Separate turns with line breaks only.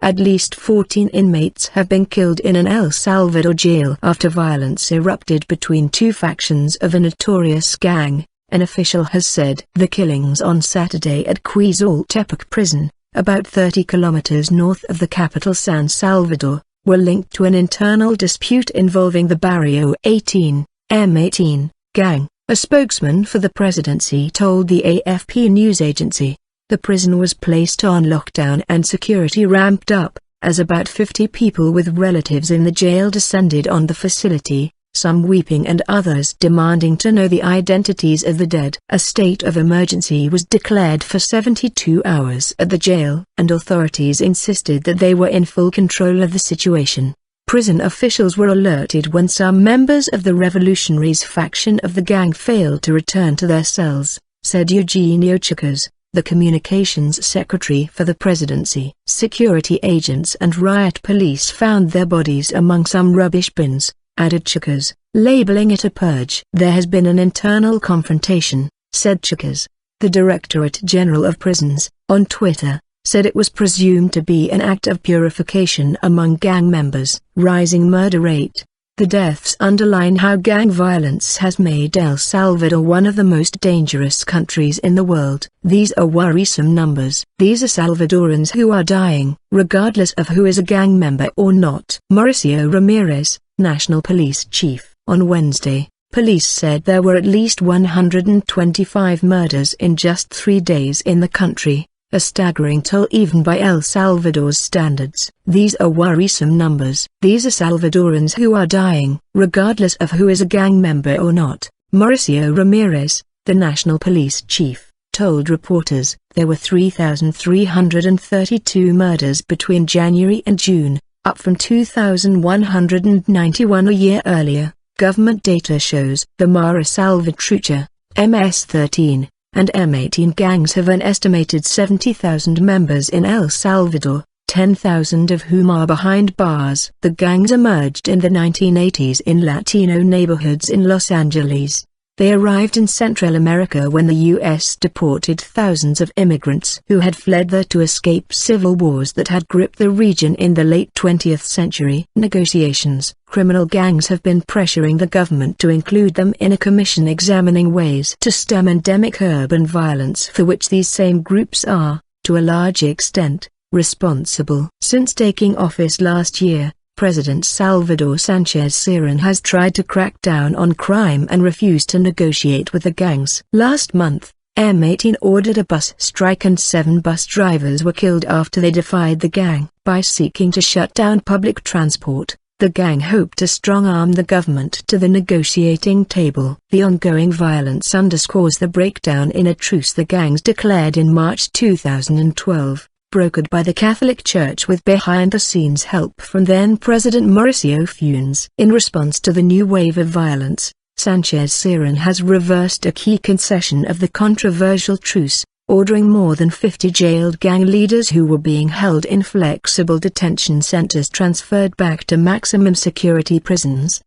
At least 14 inmates have been killed in an El Salvador jail after violence erupted between two factions of a notorious gang, an official has said. The killings on Saturday at Quezaltepeque prison, about 30 kilometers north of the capital San Salvador, were linked to an internal dispute involving the Barrio 18, M18, gang, a spokesman for the presidency told the AFP news agency. The prison was placed on lockdown and security ramped up, as about 50 people with relatives in the jail descended on the facility, some weeping and others demanding to know the identities of the dead. A state of emergency was declared for 72 hours at the jail, and authorities insisted that they were in full control of the situation. Prison officials were alerted when some members of the Revolutionaries faction of the gang failed to return to their cells, said Eugenio Chicas, the communications secretary for the presidency. Security agents and riot police found their bodies among some rubbish bins, added Chicas, labeling it a purge. There has been an internal confrontation, said Chicas. The Directorate General of Prisons, on Twitter, said it was presumed to be an act of purification among gang members. Rising murder rate. The deaths underline how gang violence has made El Salvador one of the most dangerous countries in the world. These are worrisome numbers. These are Salvadorans who are dying, regardless of who is a gang member or not. Mauricio Ramirez, National Police Chief. On Wednesday, police said there were at least 125 murders in just 3 days in the country, a staggering toll even by El Salvador's standards. These are worrisome numbers. These are Salvadorans who are dying, regardless of who is a gang member or not, Mauricio Ramirez, the National Police Chief, told reporters. There were 3,332 murders between January and June, up from 2,191 a year earlier. Government data shows the Mara Salvatrucha, MS-13, and M18 gangs have an estimated 70,000 members in El Salvador, 10,000 of whom are behind bars. The gangs emerged in the 1980s in Latino neighborhoods in Los Angeles. They arrived in Central America when the U.S. deported thousands of immigrants who had fled there to escape civil wars that had gripped the region in the late 20th century. Negotiations. Criminal gangs have been pressuring the government to include them in a commission examining ways to stem endemic urban violence for which these same groups are, to a large extent, responsible. Since taking office last year, President Salvador Sanchez Cerén has tried to crack down on crime and refused to negotiate with the gangs. Last month, M18 ordered a bus strike and 7 bus drivers were killed after they defied the gang. By seeking to shut down public transport, the gang hoped to strong-arm the government to the negotiating table. The ongoing violence underscores the breakdown in a truce the gangs declared in March 2012. Brokered by the Catholic Church with behind-the-scenes help from then-President Mauricio Funes. In response to the new wave of violence, Sanchez Cerén has reversed a key concession of the controversial truce, ordering more than 50 jailed gang leaders who were being held in flexible detention centers transferred back to maximum security prisons.